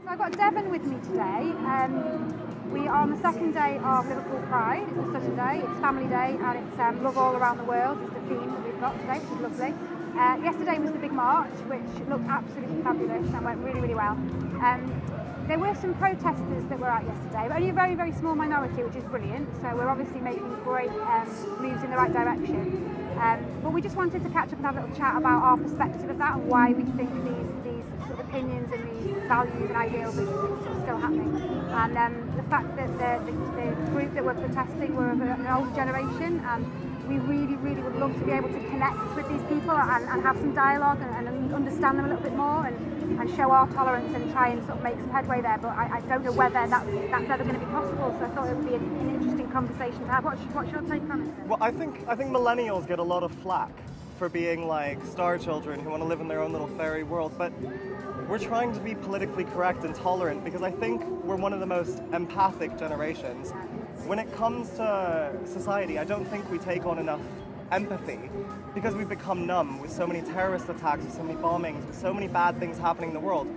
So I've got Devon with me today. We are on the second day of Liverpool Pride. It's a Saturday, it's family day, and it's love all around the world is the theme that we've got today, which is lovely. Yesterday was the big march, which looked absolutely fabulous and went really, really well. There were some protesters that were out yesterday, but only a very, very small minority, which is brilliant. So we're obviously making great moves in the right direction. But we just wanted to catch up and have a little chat about our perspective of that and why we think these sort of opinions and these values and ideals are sort of still happening. And the fact that the group that were protesting were of an older generation, and we really, really would love to be able to connect with these people and have some dialogue and understand them a little bit more and show our tolerance and try and sort of make some headway there. But I don't know whether that's ever going to be possible, so I thought it would be an interesting conversation to have. What's your take on it? Well, I think millennials get a lot of flack for being like star children who want to live in their own little fairy world, but we're trying to be politically correct and tolerant because I think we're one of the most empathic generations. When it comes to society, I don't think we take on enough empathy because we've become numb with so many terrorist attacks, with so many bombings, with so many bad things happening in the world.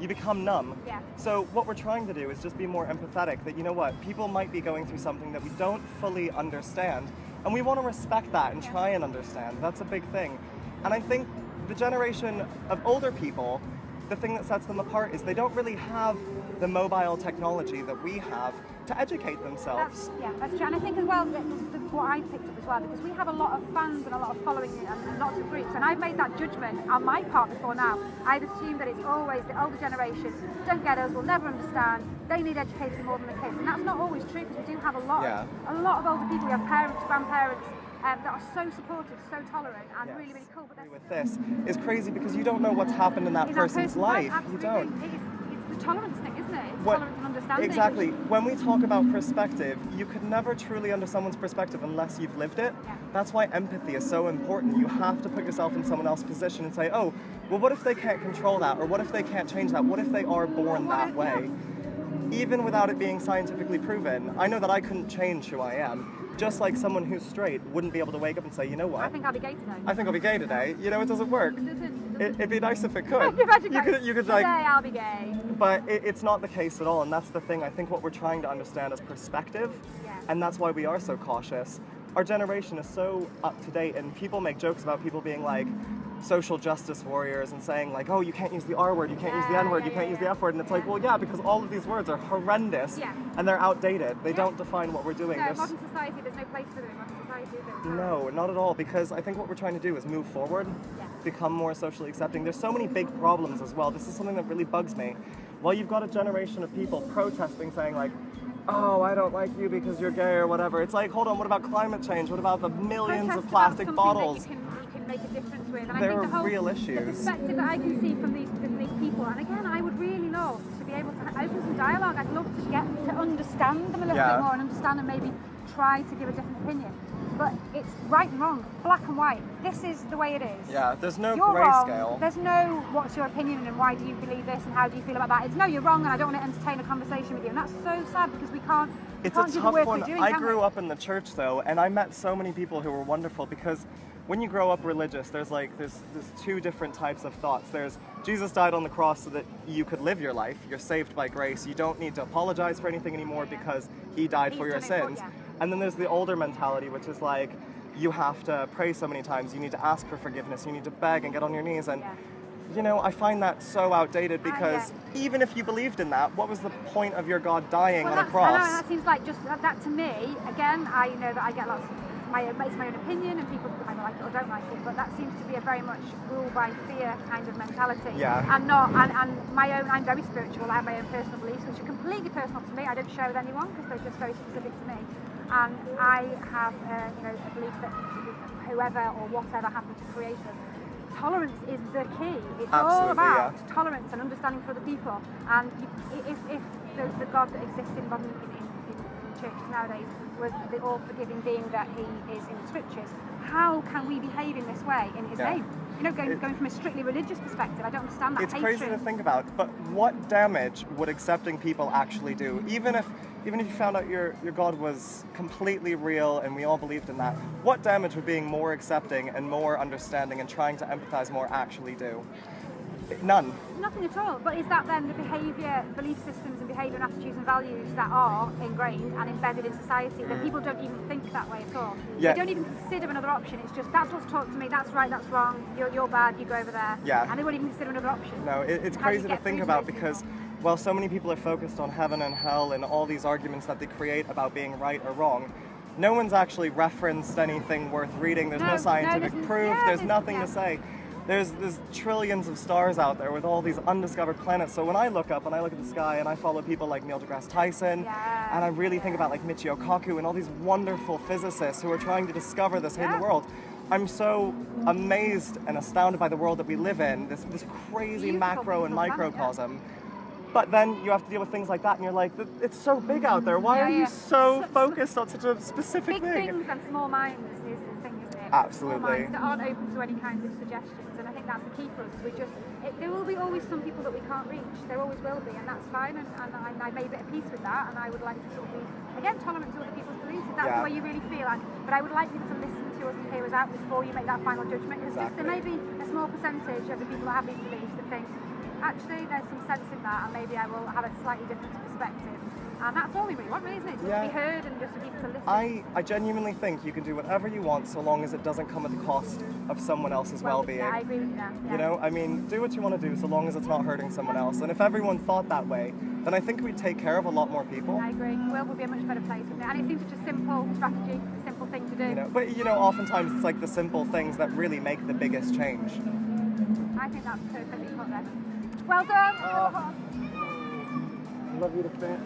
You become numb. Yeah. So what we're trying to do is just be more empathetic, that you know what, people might be going through something that we don't fully understand, and we want to respect that and try and understand. That's a big thing. And I think the generation of older people, the thing that sets them apart is they don't really have the mobile technology that we have to educate themselves. That's true. And I think as well, what I picked up as well, because we have a lot of fans and a lot of following and lots of groups, and I've made that judgment on my part before now. I've assumed that it's always the older generation, don't get us, will never understand, they need educating more than the kids. And that's not always true, because we do have a lot of older people. We have parents, grandparents, that are so supportive, so tolerant, and really, really cool. But with this is crazy because you don't know what's happened in that person's life. You don't. It's the tolerance thing, isn't it? It's tolerance and understanding. Exactly. When we talk about perspective, you could never truly understand someone's perspective unless you've lived it. Yeah. That's why empathy is so important. You have to put yourself in someone else's position and say, oh, well, what if they can't control that? Or what if they can't change that? What if they are born that way? Even without it being scientifically proven, I know that I couldn't change who I am. Just like someone who's straight wouldn't be able to wake up and say, you know what? I think I'll be gay today. I think I'll be gay today. You know, it doesn't work. It'd be nice if it could. You could today like. I'll be gay. But it's not the case at all, and that's the thing. I think what we're trying to understand is perspective, and that's why we are so cautious. Our generation is so up to date, and people make jokes about people being like social justice warriors and saying like, oh, you can't use the R word, you can't use the N word, you can't use the F word, and it's like, well, yeah, because all of these words are horrendous and they're outdated. They don't define what we're doing. No, modern society, there's no place for them in modern society, is there? No, not at all, because I think what we're trying to do is move forward, become more socially accepting. There's so many big problems as well. This is something that really bugs me. While you've got a generation of people protesting, saying like, oh, I don't like you because you're gay or whatever. It's like, hold on, what about climate change? What about the millions of plastic bottles? That you can make a difference with. And There I think are real issues. The perspective that I can see from these people, and again, I would really love to be able to open some dialogue. I'd love to get to understand them a little bit more and understand and maybe try to give a different opinion. But it's right and wrong, black and white. This is the way it is. Yeah, there's no you're grayscale. Wrong. There's no what's your opinion and why do you believe this and how do you feel about that. It's no, you're wrong and I don't want to entertain a conversation with you. And that's so sad because we can't. It's a tough one. I grew up in the church though, and I met so many people who were wonderful because when you grow up religious, there's two different types of thoughts. There's Jesus died on the cross so that you could live your life. You're saved by grace. You don't need to apologize for anything anymore because he died for your sins. And then there's the older mentality, which is like, you have to pray so many times, you need to ask for forgiveness, you need to beg and get on your knees. And, you know, I find that so outdated because even if you believed in that, what was the point of your God dying on a cross? I know, that seems like just that to me, again, I know that I get lots of, it's my own opinion and people either like it or don't like it, but that seems to be a very much rule by fear kind of mentality. And my own, I'm very spiritual, I have my own personal beliefs, which are completely personal to me. I don't share with anyone because they're just very specific to me. And I have, a belief that whoever or whatever happens to create us, tolerance is the key. It's all about tolerance and understanding for other people. And if the God that exists in modern in churches nowadays was the all-forgiving being that he is in the scriptures, how can we behave in this way in his name? You know, going from a strictly religious perspective, I don't understand that. It's crazy to think about, but what damage would accepting people actually do? Even if you found out your God was completely real and we all believed in that, what damage would being more accepting and more understanding and trying to empathize more actually do? None. Nothing at all. But is that then the behaviour, belief systems and behaviour and attitudes and values that are ingrained and embedded in society that people don't even think that way at all? Yeah. They don't even consider another option. It's just, that's what's taught to me, that's right, that's wrong, you're bad, you go over there. Yeah. And they won't even consider another option. No, it's crazy to think about because while so many people are focused on heaven and hell and all these arguments that they create about being right or wrong, no one's actually referenced anything worth reading. There's no scientific proof. There's nothing to say. There's trillions of stars out there with all these undiscovered planets. So when I look up and I look at the sky and I follow people like Neil deGrasse Tyson, and I really think about like Michio Kaku and all these wonderful physicists who are trying to discover this hidden world, I'm so amazed and astounded by the world that we live in, this crazy macro and microcosm. But then you have to deal with things like that, and you're like, it's so big out there. Why are you so focused on such a specific thing? Big things and small minds is the thing, isn't it? Absolutely. Small minds that aren't open to any kinds of suggestions, and I think that's the key for us. There will be always some people that we can't reach. There always will be, and that's fine. And I made a bit of peace with that, and I would like to sort of be again tolerant to other people's beliefs. If that's the way you really feel, but I would like people to listen to us and hear us out before you make that final judgment. Because there may be a small percentage of the people that have these beliefs that think, actually, there's some sense in that, and maybe I will have a slightly different perspective. And that's all we really want, really, isn't it? To be heard and just for people to listen. I genuinely think you can do whatever you want so long as it doesn't come at the cost of someone else's well-being. Yeah, I agree with you there. Yeah. You know, I mean, do what you want to do so long as it's not hurting someone else. And if everyone thought that way, then I think we'd take care of a lot more people. I agree. The world would be a much better place, wouldn't it? And it seems such a simple strategy, a simple thing to do. You know, but oftentimes it's like the simple things that really make the biggest change. I think that's perfectly put there. Well done. Love you to bits.